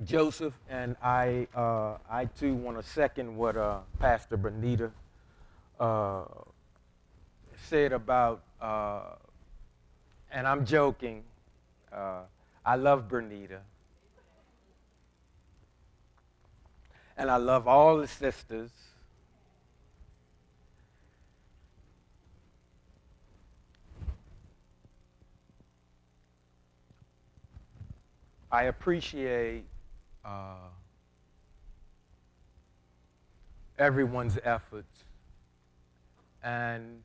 Joseph, and I too want to second what Pastor Benita uh, said about, and I'm joking. Uh, I love Bernita, and I love all the sisters. I appreciate uh, everyone's efforts, and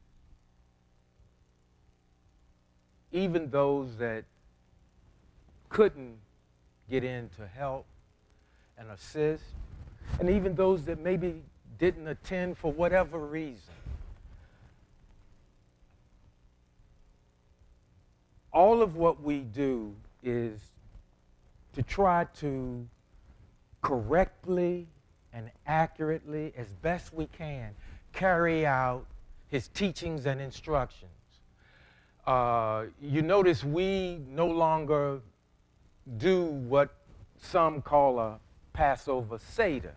even those that couldn't get in to help and assist, and even those that maybe didn't attend for whatever reason. All of what we do is to try to correctly and accurately, as best we can, carry out his teachings and instructions. You notice we no longer do what some call a Passover Seder.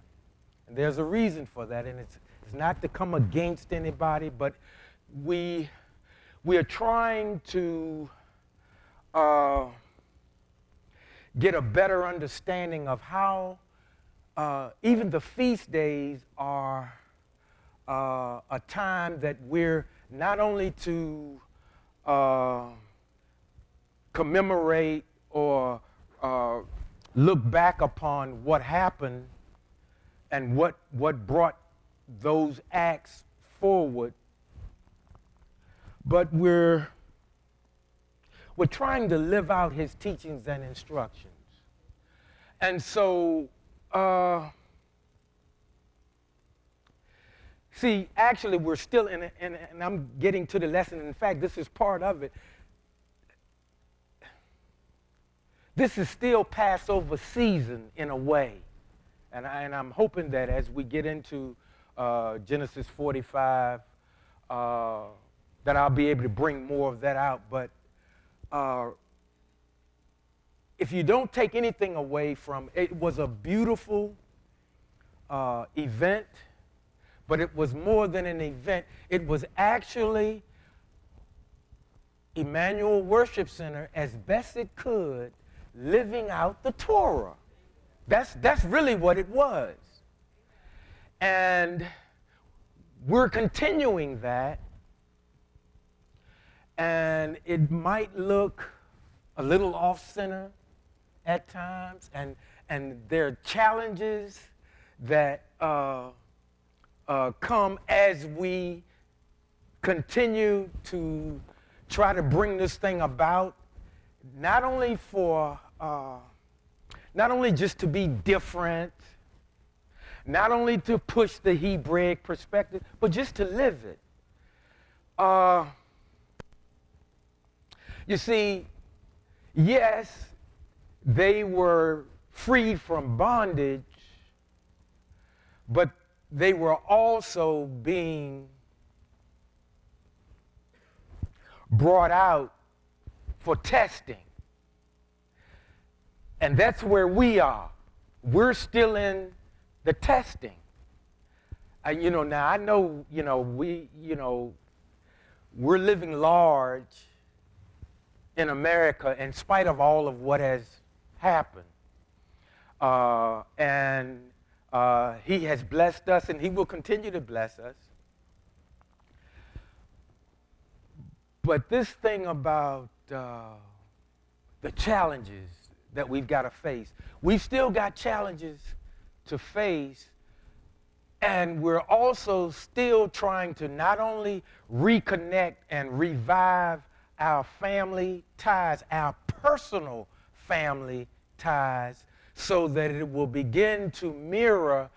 And there's a reason for that, and it's not to come against anybody, but we are trying to get a better understanding of how even the feast days are a time that we're not only to commemorate or look back upon what happened and what brought those acts forward, but we're trying to live out his teachings and instructions. And so, see, actually, we're still and I'm getting to the lesson. In fact, this is part of it. This is still Passover season in a way. And I'm hoping that as we get into Genesis 45, that I'll be able to bring more of that out. But if you don't take anything away from it, it was a beautiful event, but it was more than an event. It was actually Emmanuel Worship Center, as best it could, living out the Torah. That's really what it was. And we're continuing that. And it might look a little off-center at times, and there are challenges that come as we continue to try to bring this thing about, not only just to be different, not only to push the Hebraic perspective, but just to live it. You see, yes, they were freed from bondage, but they were also being brought out for testing. And that's where we are. We're still in the testing. Now I know, we're living large in America in spite of all of what has happened. And he has blessed us, and he will continue to bless us. But this thing about the challenges that we've got to face, we've still got challenges to face, and we're also still trying to not only reconnect and revive our family ties, our personal family ties, so that it will begin to mirror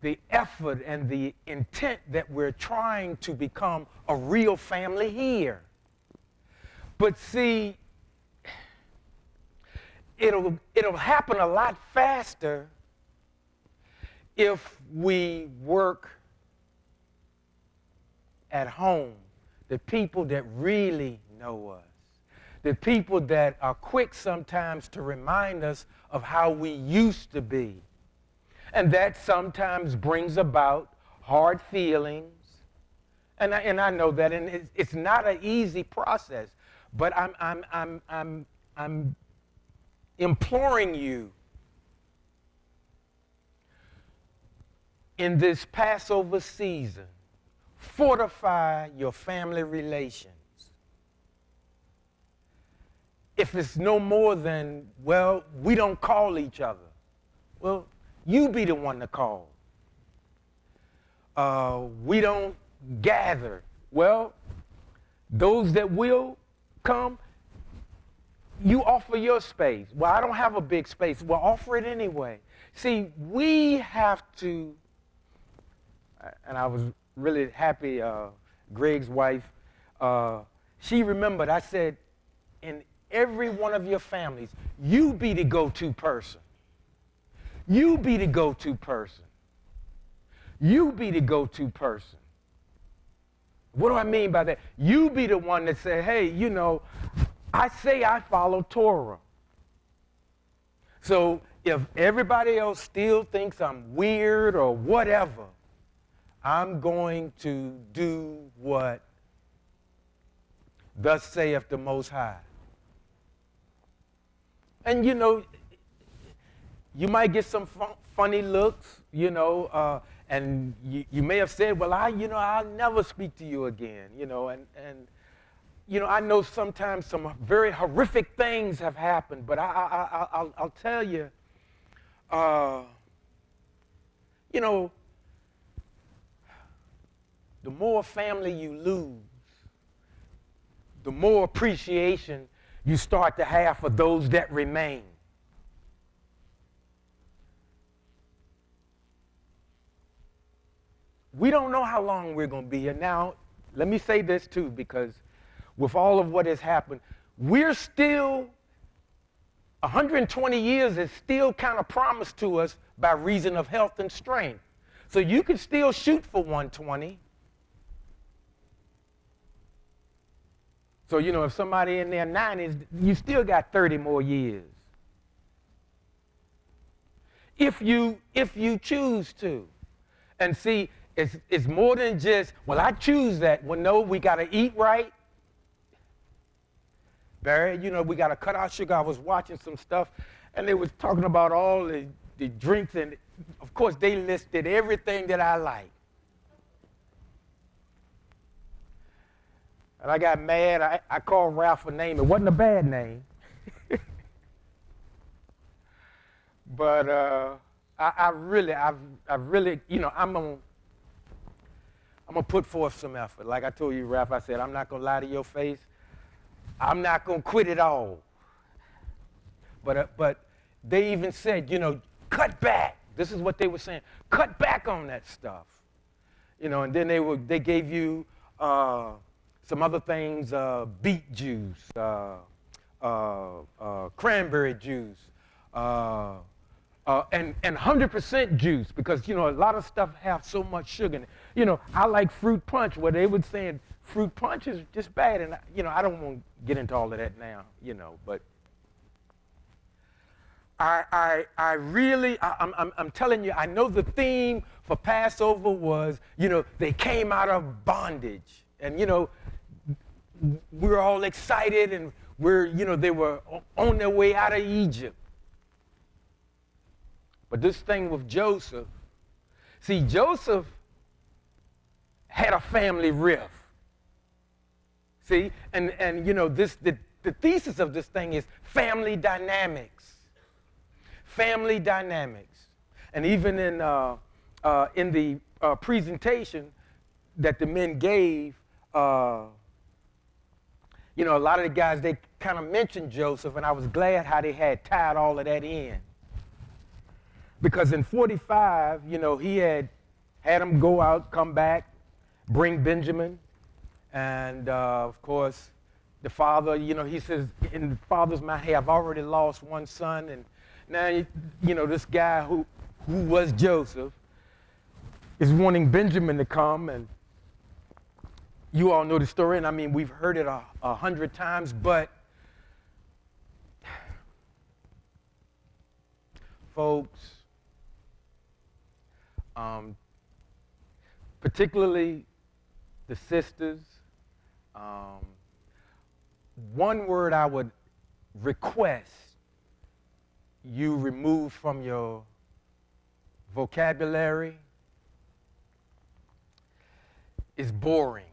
the effort and the intent that we're trying to become a real family here. But see, it'll happen a lot faster if we work at home. The people that really know us, the people that are quick sometimes to remind us of how we used to be. And that sometimes brings about hard feelings. And I know that, and it's not an easy process. But I'm imploring you in this Passover season, fortify your family relations. If it's no more than, well, we don't call each other. Well, you be the one to call. We don't gather. Well, those that will come, you offer your space. Well, I don't have a big space. Well, offer it anyway. See, we have to, and I was really happy, Greg's wife, she remembered, I said, in every one of your families, you be the go-to person. You be the go-to person. You be the go-to person. What do I mean by that? You be the one that say, hey, you know, I say I follow Torah. So if everybody else still thinks I'm weird or whatever, I'm going to do what thus saith the Most High. And, you know, you might get some funny looks, you know, and you may have said, well, I'll never speak to you again, you know, and you know, I know sometimes some very horrific things have happened, but I'll tell you, you know, the more family you lose, the more appreciation you start to have for those that remain. We don't know how long we're going to be here. Now, let me say this too, because with all of what has happened, we're still, 120 years is still kind of promised to us by reason of health and strength. So you can still shoot for 120. So, you know, if somebody in their 90s, you still got 30 more years. If you choose to. And see, it's more than just, well, I choose that. Well, no, we got to eat right. Barry, you know, we got to cut out sugar. I was watching some stuff, and they was talking about all the drinks, and of course, they listed everything that I like. And I got mad. I called Ralph a name. It wasn't a bad name. But I really, you know, I'm gonna put forth some effort. Like I told you, Ralph, I said, I'm not gonna lie to your face. I'm not gonna quit it all. But they even said, you know, cut back. This is what they were saying. Cut back on that stuff. You know, and then they gave you some other things, beet juice, cranberry juice, and 100% juice, because, you know, a lot of stuff have so much sugar in it. You know, I like fruit punch, where they were saying fruit punch is just bad, and, you know, I don't want to get into all of that now, you know, but I'm telling you, I know the theme for Passover was, you know, they came out of bondage, and, you know, we're all excited, and you know, they were on their way out of Egypt. But this thing with Joseph, see, Joseph had a family rift. See, and you know, the thesis of this thing is family dynamics. Family dynamics. And even in the presentation that the men gave, you know, a lot of the guys, they kind of mentioned Joseph, and I was glad how they had tied all of that in. Because in 45, you know, he had him go out, come back, bring Benjamin, and of course, the father, you know, he says, in the father's mind, hey, I've already lost one son, and now, you know, this guy who was Joseph is wanting Benjamin to come, and you all know the story, and I mean, we've heard it 100 times, but folks, particularly the sisters, um, one word I would request you remove from your vocabulary is boring.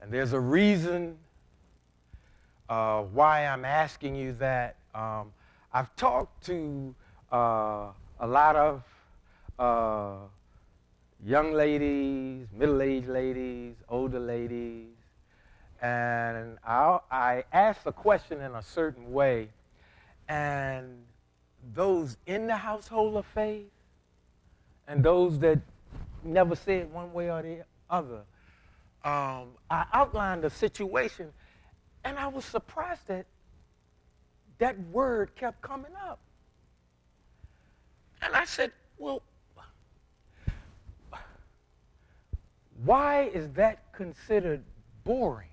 And there's a reason why I'm asking you that. I've talked to a lot of young ladies, middle-aged ladies, older ladies, and I asked the question in a certain way, and those in the household of faith and those that never said one way or the other, I outlined a situation, and I was surprised that that word kept coming up. And I said, well, why is that considered boring?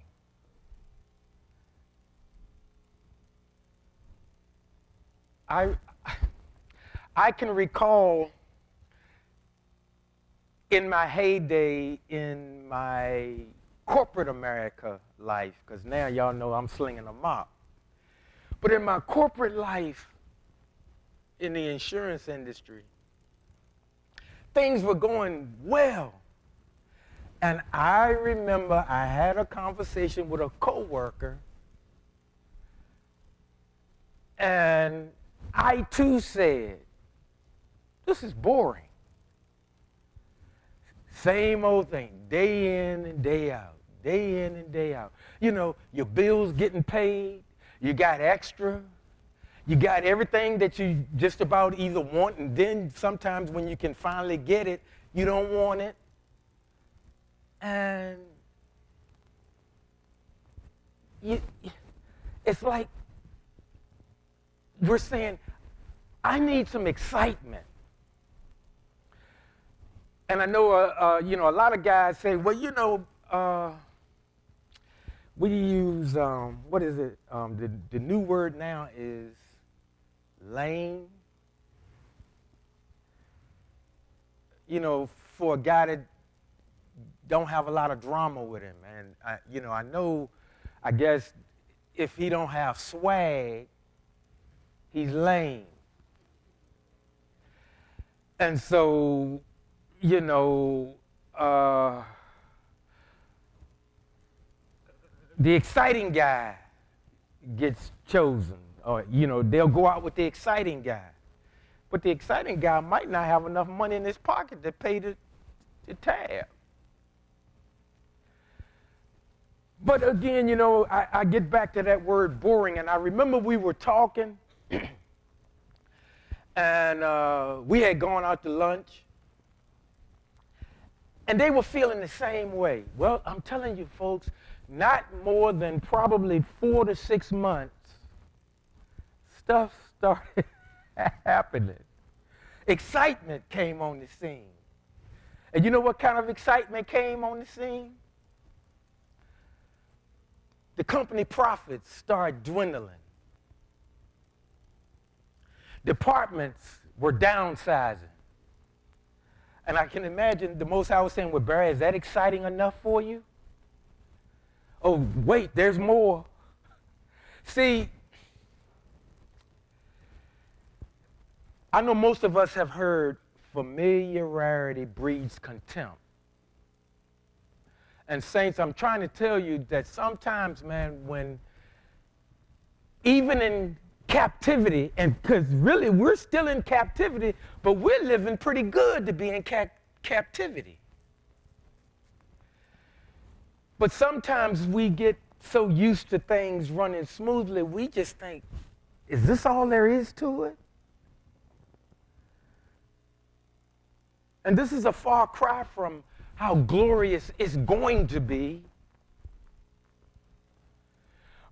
I can recall in my heyday in my corporate America life, because now y'all know I'm slinging a mop. But in my corporate life in the insurance industry, things were going well. And I remember I had a conversation with a coworker, and I too said, this is boring. Same old thing, day in and day out, day in and day out. You know, your bills getting paid, you got extra, you got everything that you just about either want, and then sometimes when you can finally get it, you don't want it. And it's like we're saying, I need some excitement. And I know, a lot of guys say, well, we use, what is it? The new word now is lame. You know, for a guy that don't have a lot of drama with him. And, I guess if he don't have swag, he's lame. And so, the exciting guy gets chosen. Or, they'll go out with the exciting guy. But the exciting guy might not have enough money in his pocket to pay the tab. But again, I get back to that word boring, and I remember we were talking, and we had gone out to lunch, and they were feeling the same way. Well, I'm telling you, folks, not more than probably 4 to 6 months, stuff started happening. Excitement came on the scene. And you know what kind of excitement came on the scene? The company profits started dwindling. Departments were downsizing. And I can imagine the most I was saying, well, Barry, is that exciting enough for you? Oh, wait, there's more. See, I know most of us have heard familiarity breeds contempt. And saints, I'm trying to tell you that sometimes, man, when even in captivity, and because really we're still in captivity, but we're living pretty good to be in captivity. But sometimes we get so used to things running smoothly, we just think, is this all there is to it? And this is a far cry from how glorious it's going to be.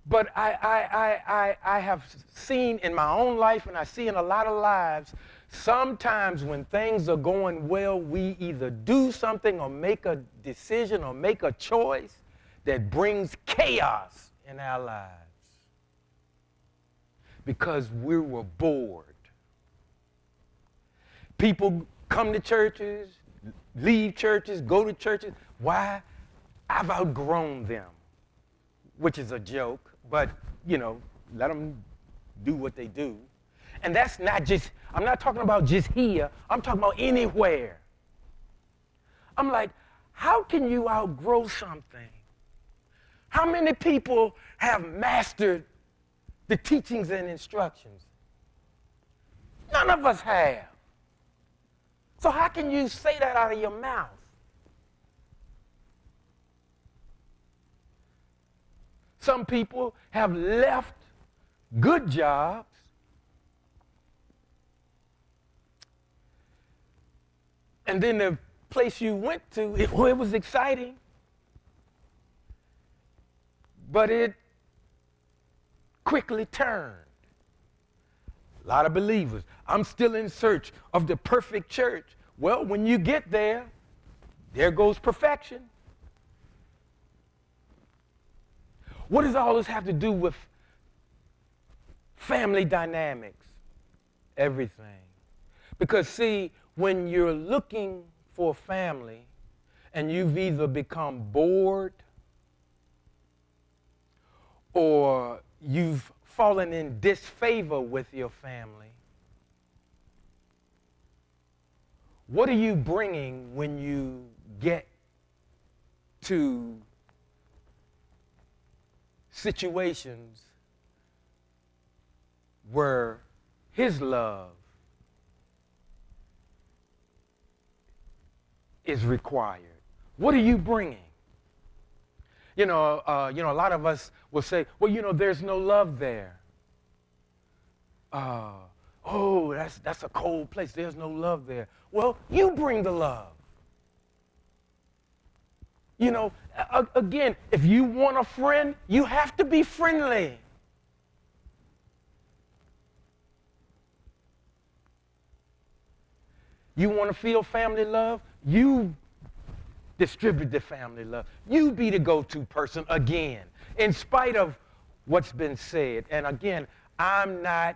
But I have seen in my own life, and I see in a lot of lives, sometimes when things are going well, we either do something or make a decision or make a choice that brings chaos in our lives. because we were bored. People come to churches, leave churches, go to churches. Why? I've outgrown them, which is a joke, but, let them do what they do. And that's not just, I'm not talking about just here, I'm talking about anywhere. I'm like, how can you outgrow something? How many people have mastered the teachings and instructions? None of us have. So how can you say that out of your mouth? Some people have left good jobs and then the place you went to, it was exciting, but it quickly turned. A lot of believers, I'm still in search of the perfect church. Well, when you get there, there goes perfection. What does all this have to do with family dynamics? Everything. Because see, when you're looking for a family and you've either become bored or you've fallen in disfavor with your family, what are you bringing when you get to situations where his love is required? What are you bringing? A lot of us will say, well, there's no love there. That's a cold place. There's no love there. Well, you bring the love. Again, if you want a friend, you have to be friendly. You want to feel family love? You distribute the family love. You be the go-to person again, in spite of what's been said. And again, I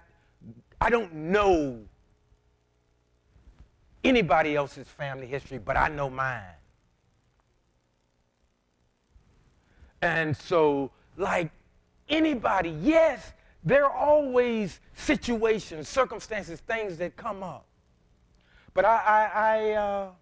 don't know anybody else's family history, but I know mine. And so, like anybody, yes, there are always situations, circumstances, things that come up. But I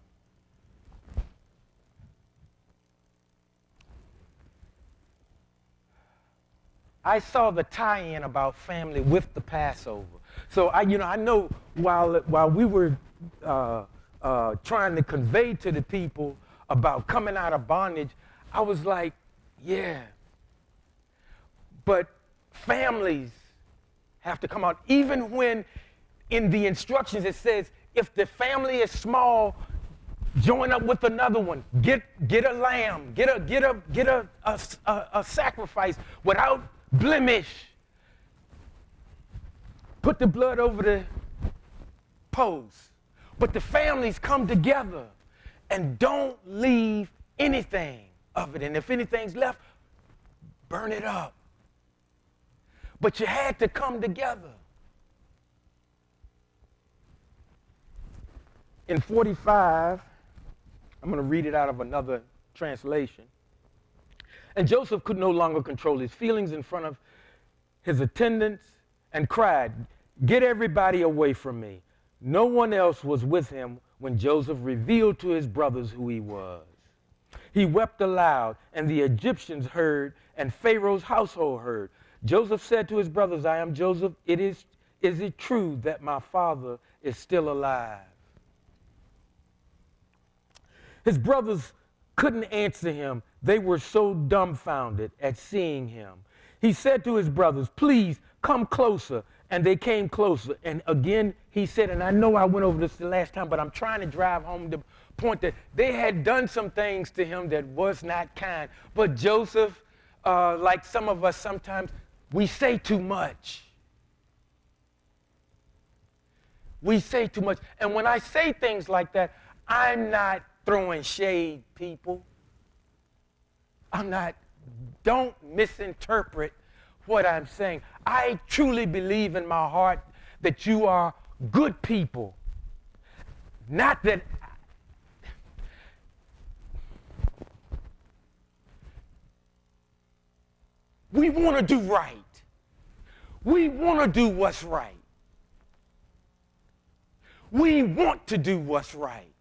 saw the tie-in about family with the Passover. So I know while we were trying to convey to the people about coming out of bondage, I was like, yeah. But families have to come out, even when in the instructions it says, if the family is small, join up with another one. Get a lamb. Get a sacrifice without blemish. Put the blood over the post. But the families come together and don't leave anything of it. And if anything's left, burn it up. But you had to come together. In 45, I'm going to read it out of another translation. And Joseph could no longer control his feelings in front of his attendants and cried, "Get everybody away from me." No one else was with him when Joseph revealed to his brothers who he was. He wept aloud, and the Egyptians heard, and Pharaoh's household heard. Joseph said to his brothers, "I am Joseph. Is it true that my father is still alive?" His brothers couldn't answer him. They were so dumbfounded at seeing him. He said to his brothers, "Please come closer." And they came closer. And again, he said, and I know I went over this the last time, but I'm trying to drive home the point that they had done some things to him that was not kind. But Joseph, like some of us sometimes, we say too much. We say too much. And when I say things like that, I'm not throwing shade, people. Don't misinterpret what I'm saying. I truly believe in my heart that you are good people. Not that we want to do right. We want to do what's right. We want to do what's right.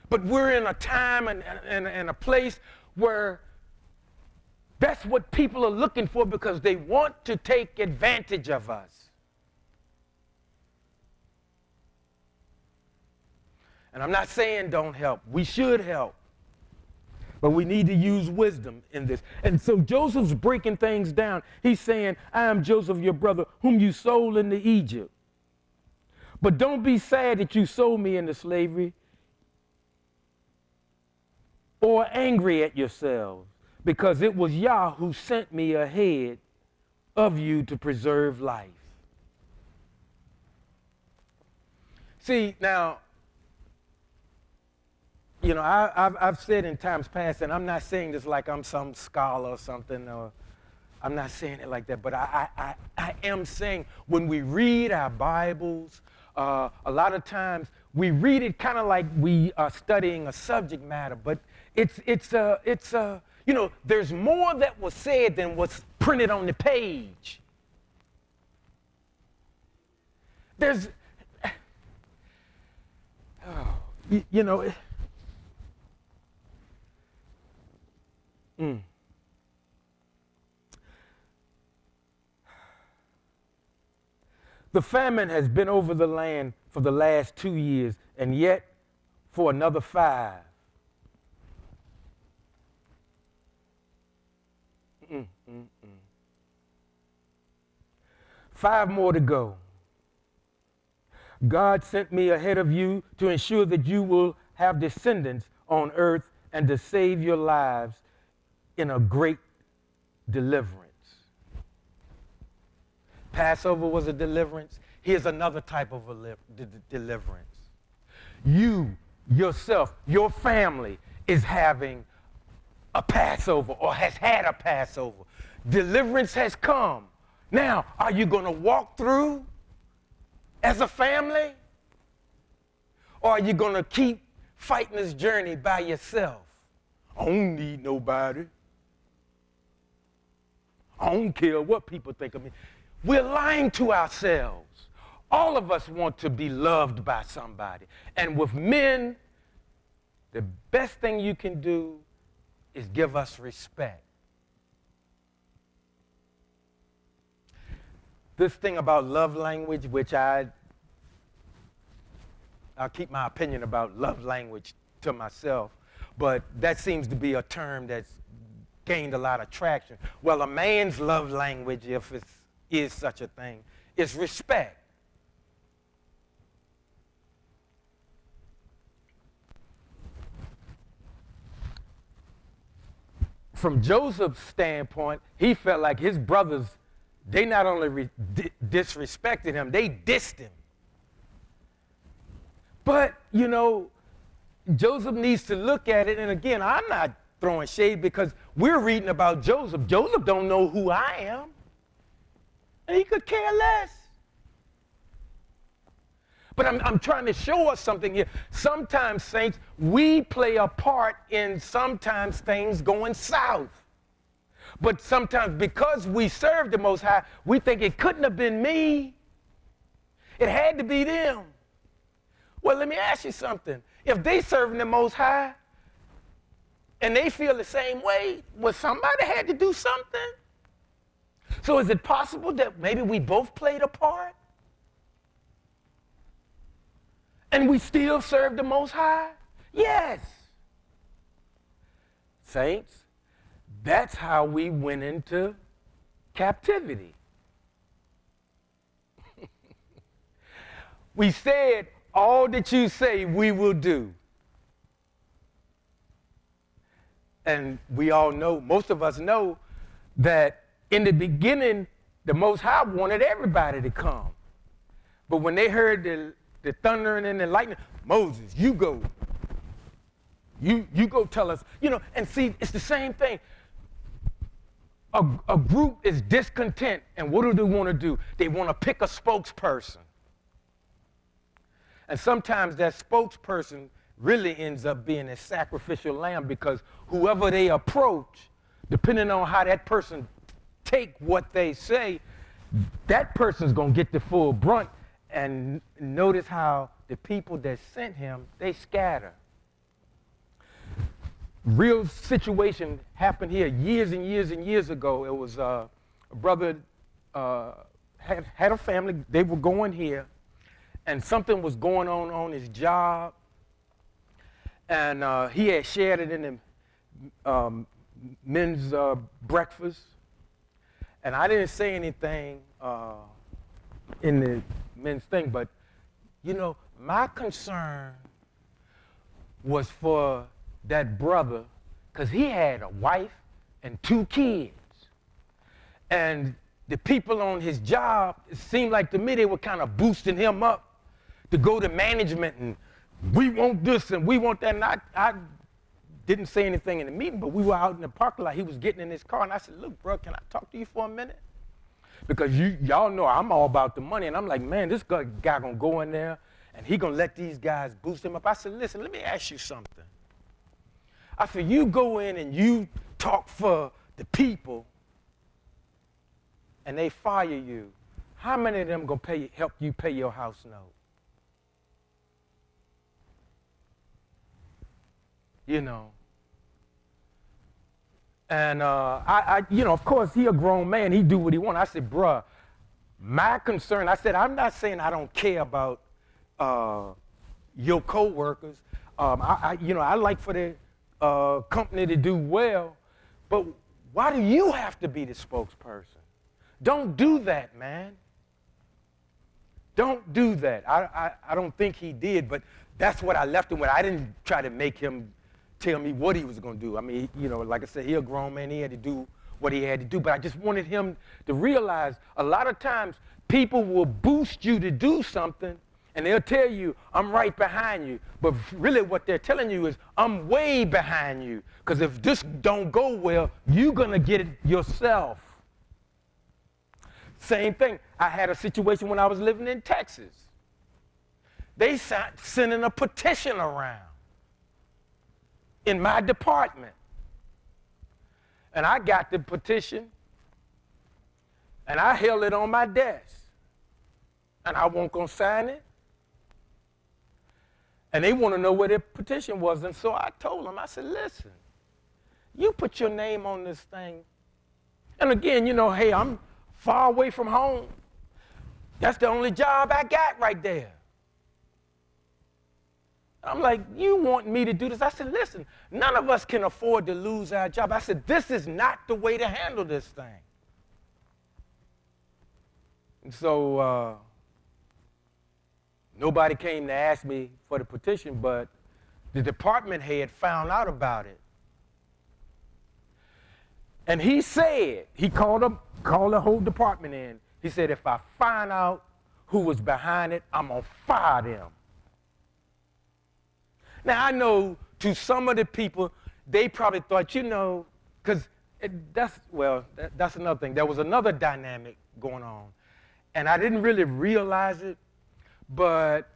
But we're in a time and a place where that's what people are looking for because they want to take advantage of us. And I'm not saying don't help. We should help. But we need to use wisdom in this. And so Joseph's breaking things down. He's saying, I am Joseph, your brother, whom you sold into Egypt. But don't be sad that you sold me into slavery or angry at yourselves, because it was Yah who sent me ahead of you to preserve life. See, now, you know, I've said in times past, and I'm not saying this like I'm some scholar or something, or I'm not saying it like that, but I am saying when we read our Bibles, a lot of times we read it kind of like we are studying a subject matter, but it's you know, there's more that was said than what's printed on the page. There's, you know, The famine has been over the land for the last 2 years, and yet for another 5. 5 more to go. God sent me ahead of you to ensure that you will have descendants on earth and to save your lives in a great deliverance. Passover was a deliverance. Here's another type of deliverance. You, yourself, your family is having a Passover or has had a Passover. Deliverance has come. Now, are you going to walk through as a family? Or are you going to keep fighting this journey by yourself? I don't need nobody. I don't care what people think of me. We're lying to ourselves. All of us want to be loved by somebody. And with men, the best thing you can do is give us respect. This thing about love language, which I'll keep my opinion about love language to myself, but that seems to be a term that's gained a lot of traction. Well, a man's love language, if it is such a thing, is respect. From Joseph's standpoint, he felt like his brothers, they not only disrespected him, they dissed him. But, you know, Joseph needs to look at it, and again, I'm not throwing shade because we're reading about Joseph. Joseph don't know who I am, and he could care less. But I'm trying to show us something here. Sometimes, saints, we play a part in sometimes things going south. But sometimes because we serve the Most High, we think it couldn't have been me. It had to be them. Well, let me ask you something. If they serving the Most High and they feel the same way, well, somebody had to do something. So is it possible that maybe we both played a part? And we still serve the Most High? Yes. Saints, that's how we went into captivity. We said, all that you say we will do. And we all know, most of us know, that in the beginning, the Most High wanted everybody to come. But when they heard the thundering and the lightning, Moses, you go. You go tell us. You know, and see, it's the same thing. a group is discontent, and what do they want to do? They want to pick a spokesperson. And sometimes that spokesperson really ends up being a sacrificial lamb, because whoever they approach, depending on how that person take what they say, that person's going to get the full brunt. And notice how the people that sent him, they scatter. Real situation happened here years and years and years ago. It was a brother had a family. They were going here, and something was going on his job, and he had shared it in the men's breakfast, and I didn't say anything in the men's thing, but you know, my concern was for that brother, because he had a wife and 2 kids. And the people on his job, it seemed like to me they were kind of boosting him up to go to management, and we want this and we want that. And I didn't say anything in the meeting, but we were out in the parking lot. He was getting in his car, and I said, look, bro, can I talk to you for a minute? Because y'all know I'm all about the money. And I'm like, man, this guy gonna go in there, and he gonna let these guys boost him up. I said, listen, let me ask you something. I said, you go in and you talk for the people, and they fire you. How many of them gonna help you pay your house note? You know. And you know, of course, he a grown man. He do what he want. I said, bruh, my concern, I said, I'm not saying I don't care about your coworkers. You know, I like for the company to do well, but why do you have to be the spokesperson? Don't do that, man. Don't do that. I don't think he did, but that's what I left him with. I didn't try to make him tell me what he was going to do. I mean, you know, like I said, he a grown man. He had to do what he had to do, but I just wanted him to realize a lot of times people will boost you to do something, and they'll tell you, I'm right behind you. But really what they're telling you is, I'm way behind you. Because if this don't go well, you're going to get it yourself. Same thing. I had a situation when I was living in Texas. They sending a petition around in my department. And I got the petition, and I held it on my desk. And I wasn't going to sign it. And they want to know where their petition was. And so I told them, I said, listen, you put your name on this thing. And again, you know, hey, I'm far away from home. That's the only job I got right there. I'm like, you want me to do this? I said, listen, none of us can afford to lose our job. I said, this is not the way to handle this thing. And so nobody came to ask me for the petition, but the department head found out about it. And he said, he called the whole department in. He said, if I find out who was behind it, I'm going to fire them. Now, I know to some of the people, they probably thought, you know, because that's another thing. There was another dynamic going on. And I didn't really realize it. But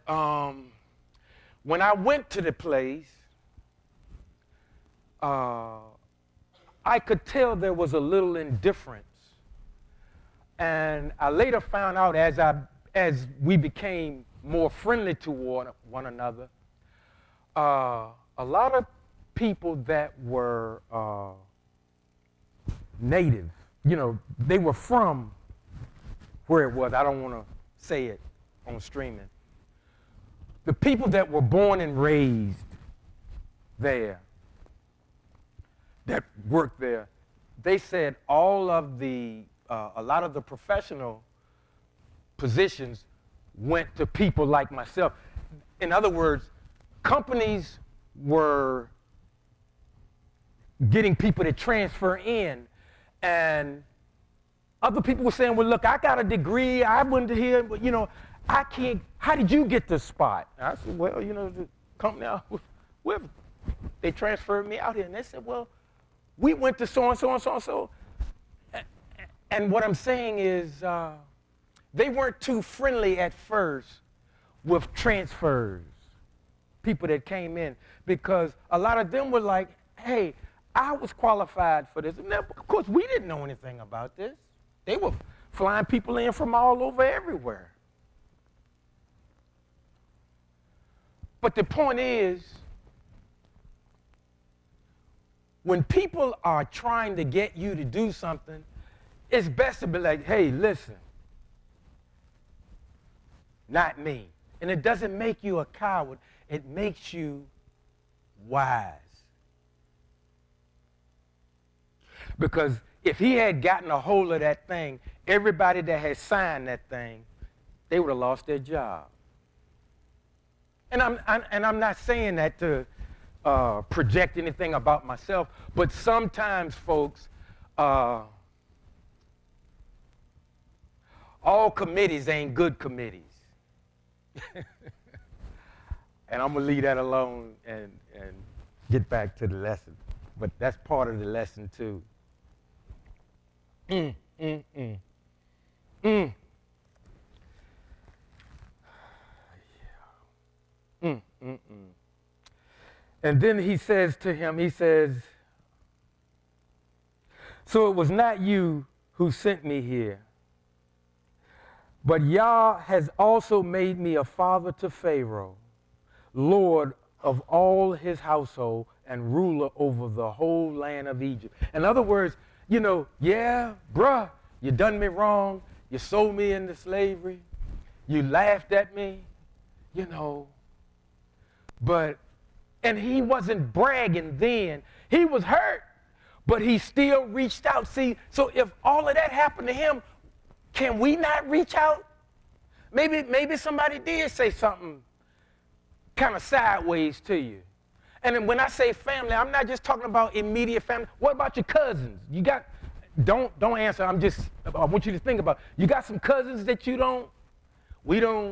when I went to the place, I could tell there was a little indifference. And I later found out as we became more friendly toward one another, a lot of people that were native, you know, they were from where it was. I don't want to say it on streaming. The people that were born and raised there, that worked there, they said a lot of the professional positions went to people like myself. In other words, companies were getting people to transfer in, and other people were saying, well, look, I got a degree, I went to here, but, you know, I can't, how did you get this spot? And I said, well, you know, the company I was with, they transferred me out here. And they said, well, we went to so-and-so and so-and-so. And what I'm saying is they weren't too friendly at first with transfers, people that came in, because a lot of them were like, hey, I was qualified for this. And of course, we didn't know anything about this. They were flying people in from all over everywhere. But the point is, when people are trying to get you to do something, it's best to be like, hey, listen, not me. And it doesn't make you a coward. It makes you wise. Because if he had gotten a hold of that thing, everybody that had signed that thing, they would have lost their job. And I'm not saying that to project anything about myself, but sometimes, folks, all committees ain't good committees. And I'm going to leave that alone and get back to the lesson. But that's part of the lesson, too. And then he says to him, he says, so it was not you who sent me here, but Yah has also made me a father to Pharaoh, Lord of all his household and ruler over the whole land of Egypt. In other words, you know, yeah, bruh, you done me wrong. You sold me into slavery. You laughed at me, you know. But, and he wasn't bragging then. He was hurt, but he still reached out. See, so if all of that happened to him, can we not reach out? Maybe somebody did say something kind of sideways to you. And then when I say family, I'm not just talking about immediate family. What about your cousins? You got, don't answer. I want you to think about, you got some cousins that we don't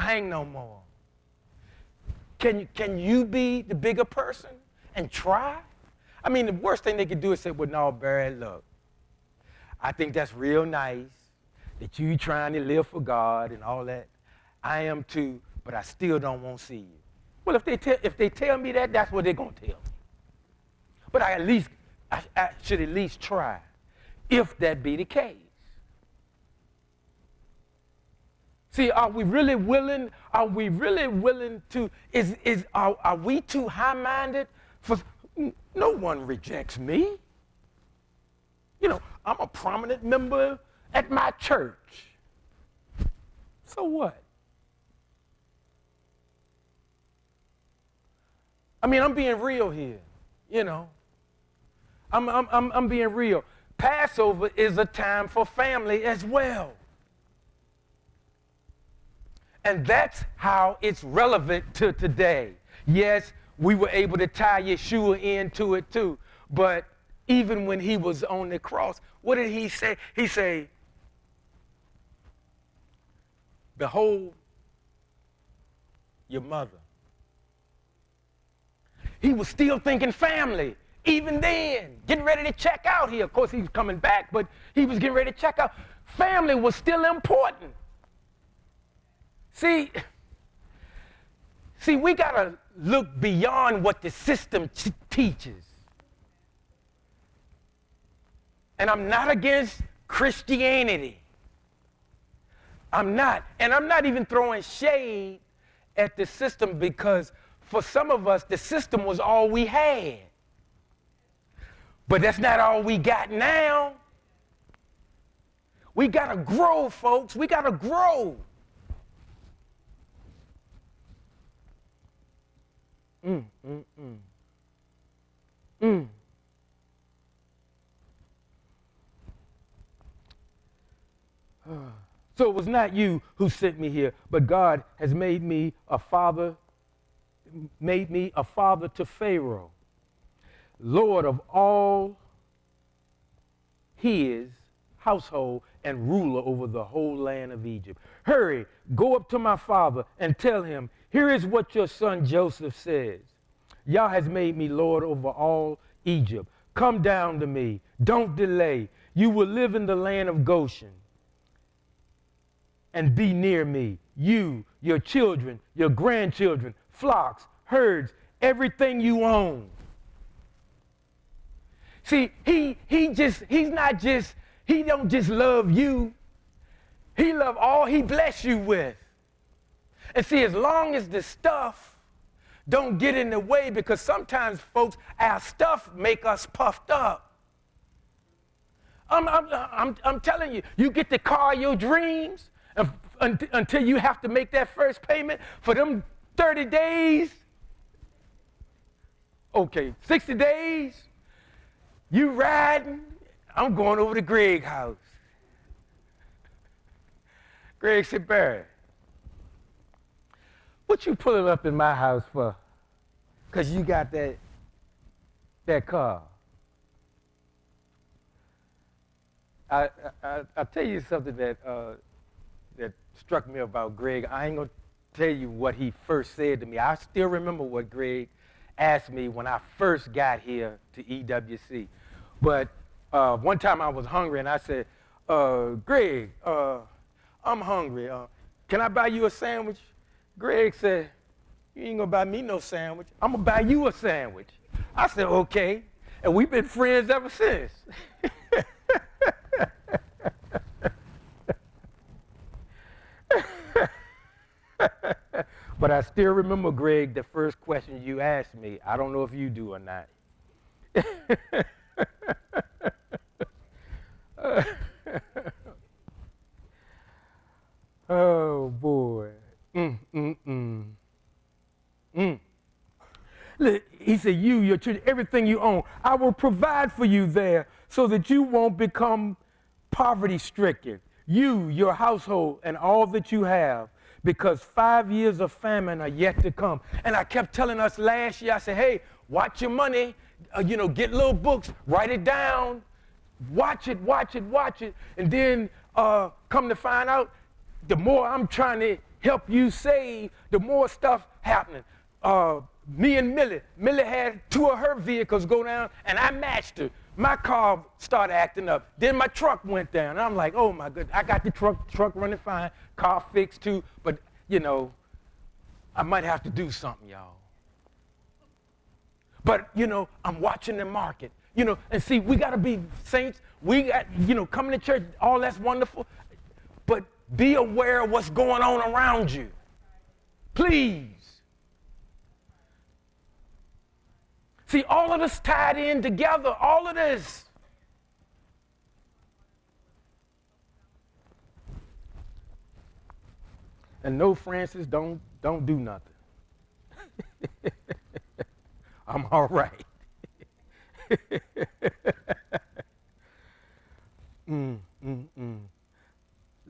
hang no more. Can you be the bigger person and try? I mean, the worst thing they could do is say, well, no, Barry, look, I think that's real nice that you trying to live for God and all that. I am too, but I still don't want to see you. Well, if they tell me that, that's what they're going to tell me. But I should at least try, if that be the case. See, are we really willing to, are we too high-minded? No one rejects me. You know, I'm a prominent member at my church. So what? I mean, I'm being real here, you know. I'm being real. Passover is a time for family as well. And that's how it's relevant to today. Yes, we were able to tie Yeshua into it too. But even when he was on the cross, what did he say? He said, behold your mother. He was still thinking family, even then, getting ready to check out here. Of course, he was coming back, but he was getting ready to check out. Family was still important. See, we got to look beyond what the system teaches. And I'm not against Christianity. I'm not. And I'm not even throwing shade at the system, because for some of us, the system was all we had. But that's not all we got now. We got to grow, folks. We got to grow. So it was not you who sent me here, but God has made me a father to Pharaoh, Lord of all his household and ruler over the whole land of Egypt. Hurry, go up to my father and tell him, here is what your son Joseph says. Yah has made me Lord over all Egypt. Come down to me. Don't delay. You will live in the land of Goshen and be near me. You, your children, your grandchildren, flocks, herds, everything you own. See, he don't just love you. He love all he bless you with. And see, as long as the stuff don't get in the way, because sometimes, folks, our stuff make us puffed up. I'm telling you, you get the car of your dreams until you have to make that first payment for them 30 days. Okay, 60 days. You riding, I'm going over to Greg's house. Greg said, Barry, what you pulling up in my house for? Because you got that car. I'll tell you something that struck me about Greg. I ain't going to tell you what he first said to me. I still remember what Greg asked me when I first got here to EWC. But one time I was hungry and I said, Greg, I'm hungry. Can I buy you a sandwich? Greg said, you ain't gonna buy me no sandwich. I'm gonna buy you a sandwich. I said, okay. And we've been friends ever since. But I still remember, Greg, the first question you asked me. I don't know if you do or not. Oh, boy. Look, he said, you, your children, everything you own, I will provide for you there so that you won't become poverty-stricken. You, your household, and all that you have, because 5 years of famine are yet to come. And I kept telling us last year, I said, hey, watch your money, get little books, write it down, watch it. And then come to find out, the more I'm trying to help you save, the more stuff happening. Me and Millie had 2 of her vehicles go down, and I matched her. My car started acting up. Then my truck went down. And I'm like, oh my goodness, I got the truck running fine, car fixed too, but I might have to do something, y'all. But I'm watching the market, and see, we got to be saints. We got, coming to church, all that's wonderful, but be aware of what's going on around you. Please. See, all of this tied in together, all of this. And no, Francis, don't do nothing. I'm all right.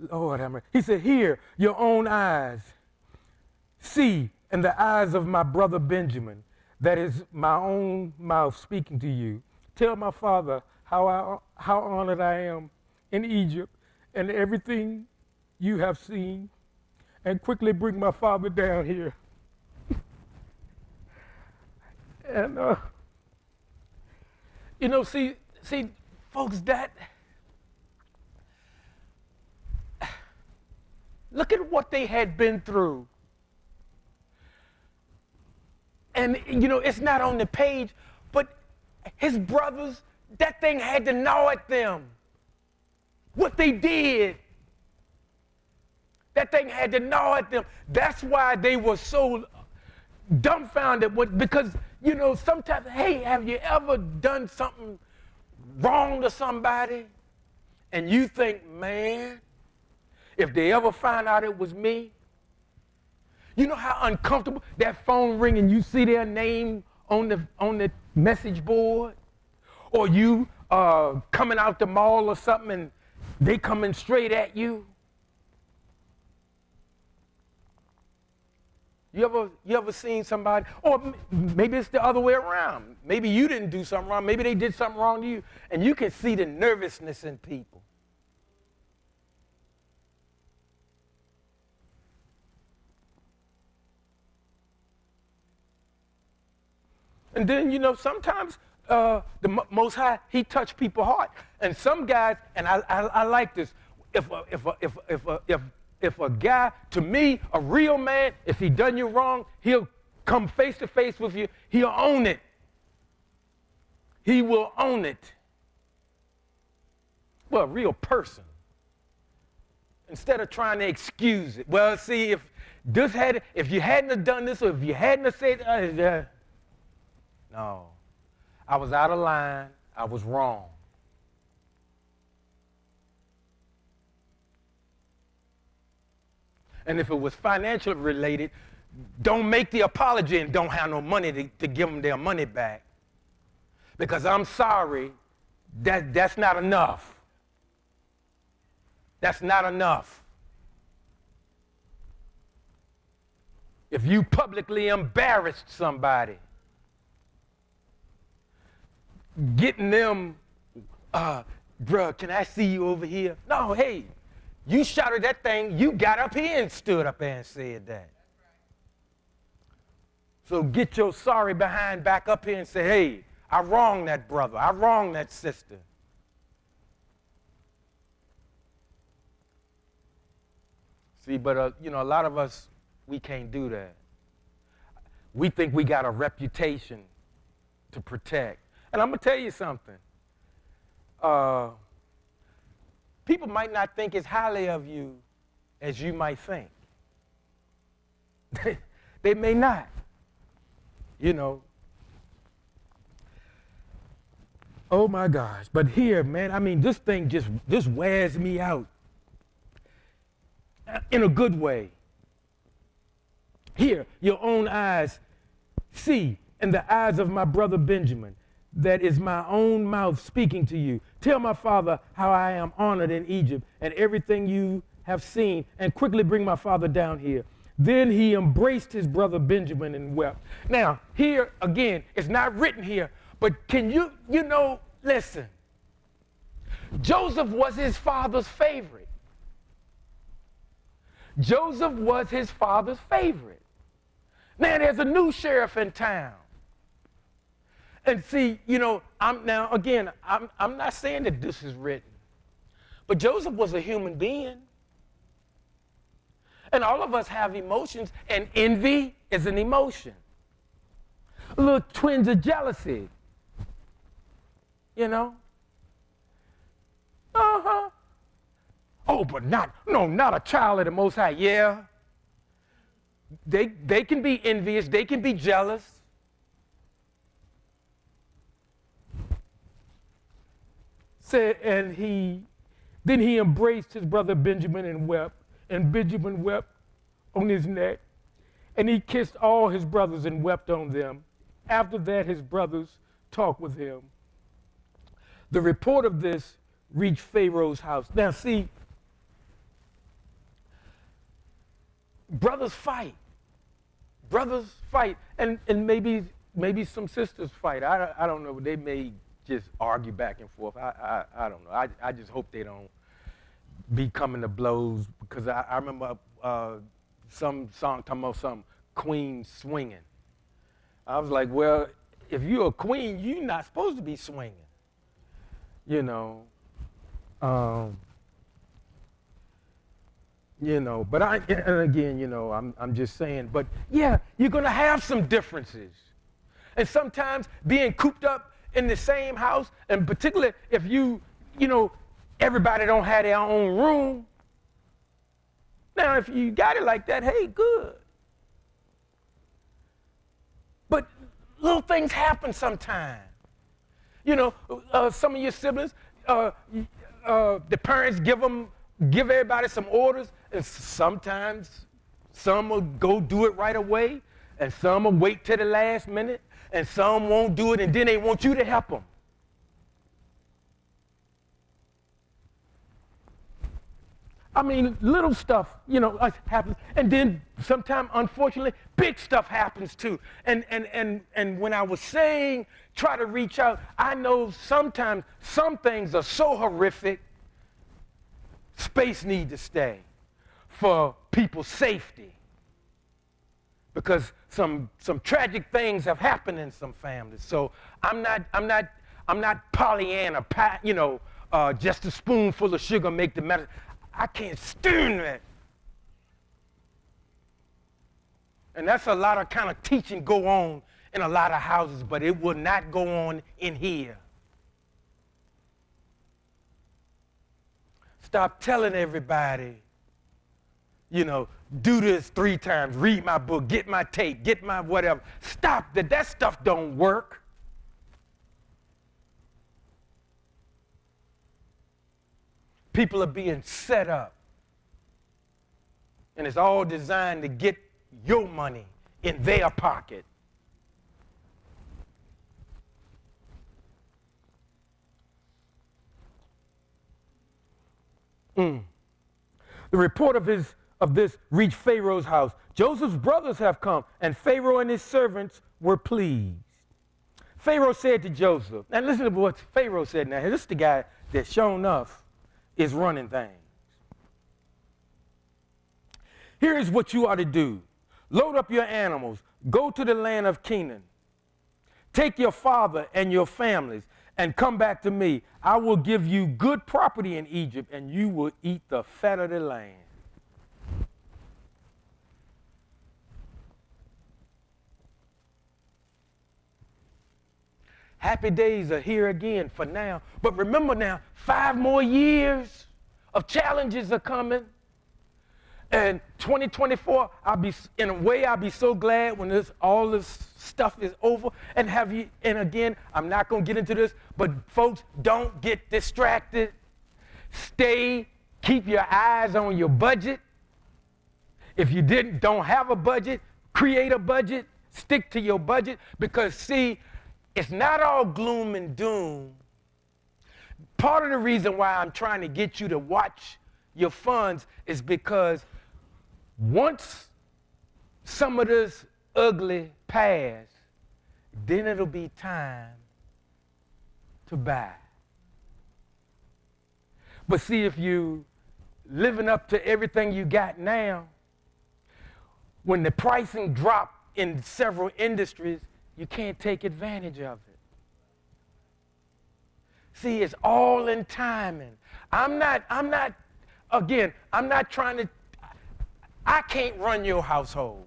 Lord have mercy. He said, here, your own eyes see, and the eyes of my brother Benjamin. That is my own mouth speaking to you. Tell my father how honored I am in Egypt and everything you have seen, and quickly bring my father down here. And see, folks, look at what they had been through. And, it's not on the page, but his brothers, that thing had to gnaw at them. What they did, that thing had to gnaw at them. That's why they were so dumbfounded, because, sometimes, hey, have you ever done something wrong to somebody? And you think, man, if they ever find out it was me, you know how uncomfortable that phone ring and you see their name on the message board? Or you coming out the mall or something and they coming straight at you? You ever seen somebody, or maybe it's the other way around. Maybe you didn't do something wrong. Maybe they did something wrong to you. And you can see the nervousness in people. And then, sometimes Most High, he touched people's heart. And some guys, and I like this, if a guy, to me, a real man, if he done you wrong, he'll come face to face with you. He'll own it. He will own it. Well, a real person. Instead of trying to excuse it. Well, see, if you hadn't have done this, or if you hadn't have said, no, I was out of line. I was wrong. And if it was financially related, don't make the apology and don't have no money to give them their money back. Because I'm sorry, that's not enough. That's not enough. If you publicly embarrassed somebody, getting them, bruh, can I see you over here? No, hey, you shouted that thing, you got up here and stood up there and said that. So get your sorry behind back up here and say, hey, I wronged that brother, I wronged that sister. See, but a lot of us, we can't do that. We think we got a reputation to protect. And I'm going to tell you something. People might not think as highly of you as you might think. They may not, Oh, my gosh. But here, man, I mean, this thing just wears me out in a good way. Here, your own eyes see in the eyes of my brother Benjamin. That is my own mouth speaking to you. Tell my father how I am honored in Egypt and everything you have seen, and quickly bring my father down here. Then he embraced his brother Benjamin and wept. Now, here again, it's not written here, but can you listen. Joseph was his father's favorite. Joseph was his father's favorite. Now, there's a new sheriff in town. And see, I'm not saying that this is written, but Joseph was a human being. And all of us have emotions, and envy is an emotion. A little twinge of jealousy, Oh, but not a child of the Most High. Yeah. They can be envious, they can be jealous. Then he embraced his brother Benjamin and wept, and Benjamin wept on his neck, and he kissed all his brothers and wept on them. After that, his brothers talked with him. The report of this reached Pharaoh's house. Now see, brothers fight, and maybe some sisters fight. I don't know, they may just argue back and forth. I don't know. I just hope they don't be coming to blows, because I remember some song talking about some queen swinging. I was like, well, if you're a queen, you're not supposed to be swinging, But I'm just saying. But yeah, you're gonna have some differences, and sometimes being cooped up in the same house, and particularly if everybody don't have their own room. Now, if you got it like that, hey, good. But little things happen sometimes. Some of your siblings, the parents give everybody some orders, and sometimes some will go do it right away, and some will wait till the last minute, and some won't do it, and then they want you to help them. I mean, little stuff, happens, and then sometimes, unfortunately, big stuff happens too. And when I was saying try to reach out, I know sometimes some things are so horrific, space needs to stay for people's safety. because some tragic things have happened in some families. So I'm not Pollyanna, just a spoonful of sugar make the medicine. I can't stand that. And that's a lot of kind of teaching go on in a lot of houses, but it will not go on in here. Stop telling everybody, do this 3 times, read my book, get my tape, get my whatever. Stop that. That stuff don't work. People are being set up. And it's all designed to get your money in their pocket. The report of this reached Pharaoh's house. Joseph's brothers have come, and Pharaoh and his servants were pleased. Pharaoh said to Joseph, now listen to what Pharaoh said now. This is the guy that sure enough is running things. Here is what you ought to do. Load up your animals, go to the land of Canaan. Take your father and your families and come back to me. I will give you good property in Egypt, and you will eat the fat of the land. Happy days are here again for now. But remember now, 5 more years of challenges are coming. And 2024, I'll be so glad when all this stuff is over. And again, I'm not going to get into this, but folks, don't get distracted. Keep your eyes on your budget. If you don't have a budget, create a budget, stick to your budget, because see, it's not all gloom and doom. Part of the reason why I'm trying to get you to watch your funds is because once some of this ugly pass, then it'll be time to buy. But see, if you living up to everything you got now, when the pricing drop in several industries, you can't take advantage of it. See, it's all in timing. I'm not trying to, I can't run your household.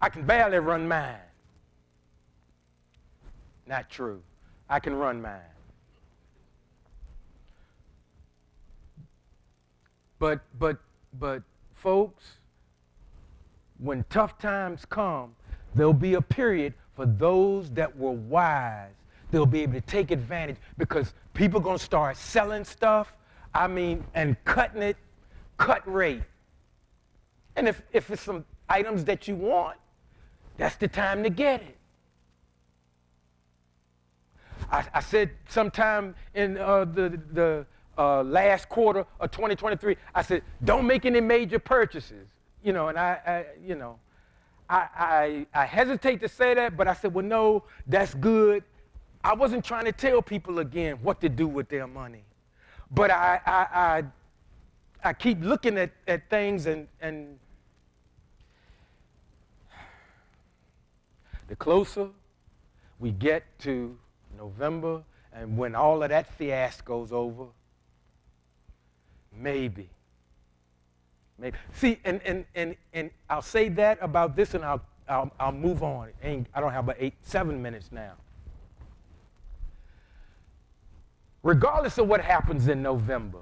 I can barely run mine. Not true. I can run mine. But folks, when tough times come, there'll be a period for those that were wise. They'll be able to take advantage because people are going to start selling stuff, and cutting it, cut rate. And if it's some items that you want, that's the time to get it. I said sometime in the last quarter of 2023, I said, don't make any major purchases. And I hesitate to say that, but I said, well, no, that's good. I wasn't trying to tell people again what to do with their money. But I keep looking at things and the closer we get to November and when all of that fiasco's over, maybe. See, and I'll say that about this and I'll move on. I don't have but 7 minutes now. Regardless of what happens in November,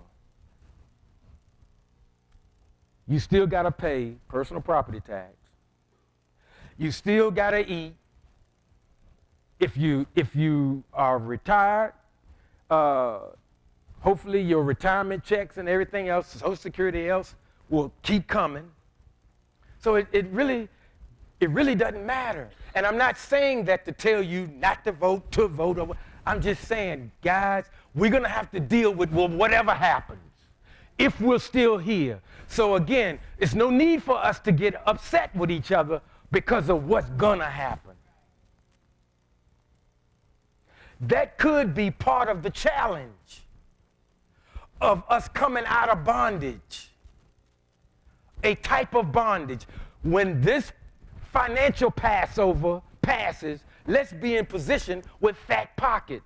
you still got to pay personal property tax. You still got to eat. If you are retired, hopefully your retirement checks and everything else, Social Security else, will keep coming. So it really doesn't matter. And I'm not saying that to tell you not to vote, to vote. I'm just saying, guys, we're going to have to deal with whatever happens if we're still here. So again, it's no need for us to get upset with each other because of what's going to happen. That could be part of the challenge of us coming out of bondage. A type of bondage. When this financial passes, let's be in position with fat pockets.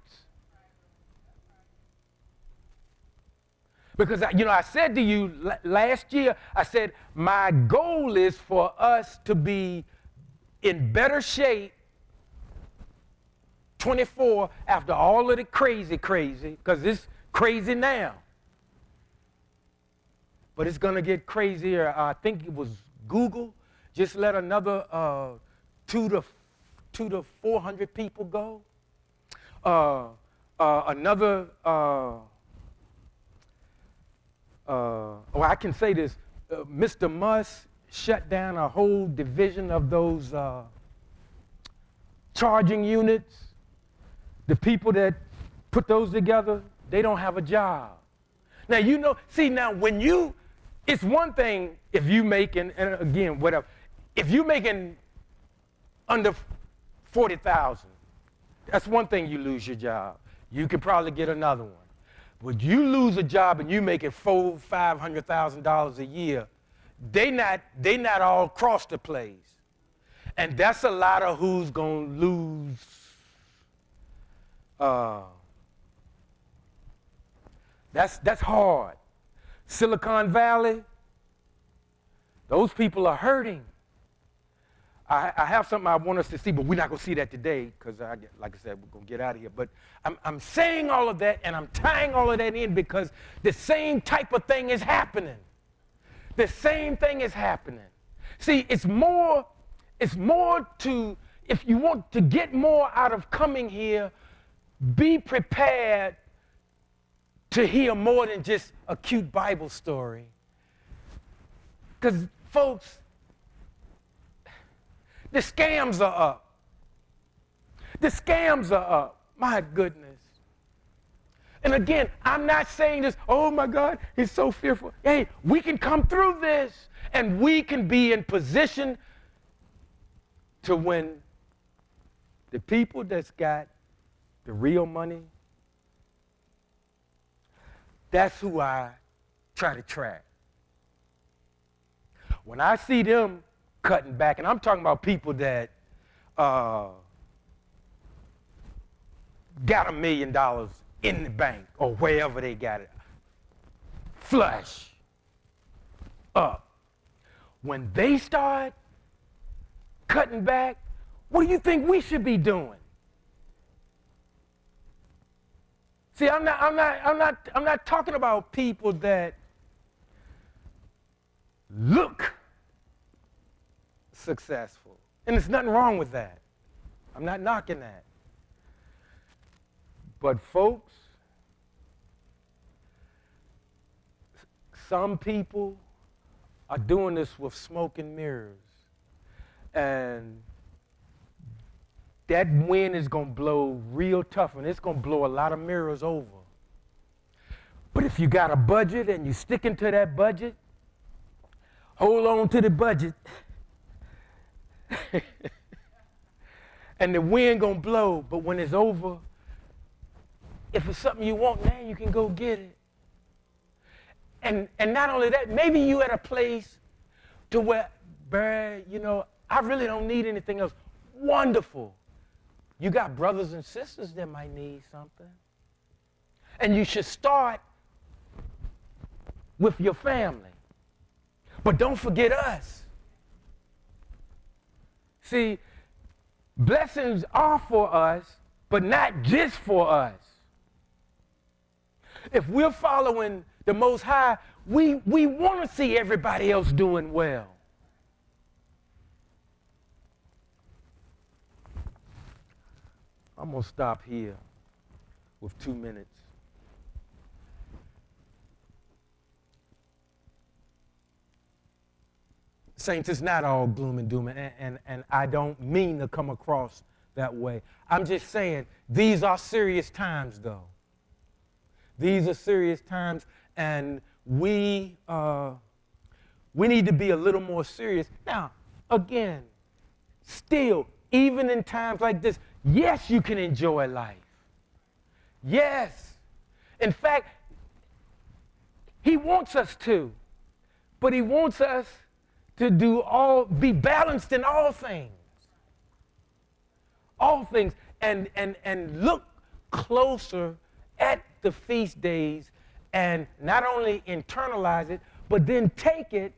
Because, I said to you last year, I said, my goal is for us to be in better shape 24 after all of the crazy, because it's crazy now. But it's going to get crazier. I think it was Google just let another 200 to 400 people go. I can say this, Mr. Musk shut down a whole division of those charging units. The people that put those together, they don't have a job. Now, it's one thing if you making, and again, whatever, if you making under 40,000, that's one thing you lose your job. You could probably get another one. But you lose a job and you making $500,000 a year, they not all across the place. And that's a lot of who's gonna lose. That's hard. Silicon Valley, those people are hurting. I have something I want us to see, but we're not going to see that today because, like I said, we're going to get out of here. But I'm saying all of that, and I'm tying all of that in because the same type of thing is happening. The same thing is happening. See, it's more to, if you want to get more out of coming here, be prepared to hear more than just a cute Bible story. Because, folks, the scams are up. The scams are up. My goodness. And again, I'm not saying this, oh my God, he's so fearful. Hey, we can come through this and we can be in position to win. The people that's got the real money, that's who I try to track. When I see them cutting back, and I'm talking about people that got $1 million in the bank or wherever they got it, flush up. When they start cutting back, what do you think we should be doing? See, I'm not talking about people that look successful. And there's nothing wrong with that. I'm not knocking that. But folks, some people are doing this with smoke and mirrors. And that wind is going to blow real tough, and it's going to blow a lot of mirrors over. But if you got a budget and you're sticking to that budget, hold on to the budget. And the wind gonna blow, but when it's over, if it's something you want now, you can go get it. And not only that, maybe you at a place to where, Barry, I really don't need anything else. Wonderful. You got brothers and sisters that might need something. And you should start with your family. But don't forget us. See, blessings are for us, but not just for us. If we're following the Most High, we want to see everybody else doing well. I'm going to stop here with 2 minutes. Saints, it's not all gloom and doom, and I don't mean to come across that way. I'm just saying these are serious times, though. These are serious times, and we need to be a little more serious. Now, again, still, even in times like this, yes, you can enjoy life. Yes. In fact, he wants us to, but he wants us to be balanced in all things. All things. And look closer at the feast days and not only internalize it, but then take it,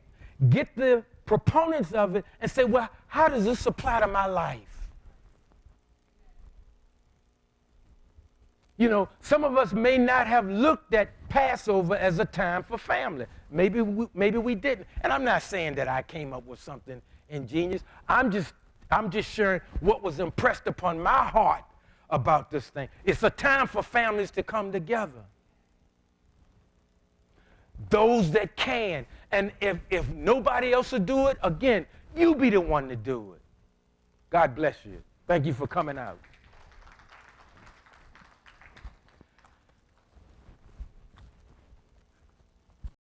get the proponents of it, and say, well, how does this apply to my life? You know, some of us may not have looked at Passover as a time for family. Maybe we didn't. And I'm not saying that I came up with something ingenious. I'm just sharing what was impressed upon my heart about this thing. It's a time for families to come together. Those that can. And if nobody else will do it, again, you be the one to do it. God bless you. Thank you for coming out.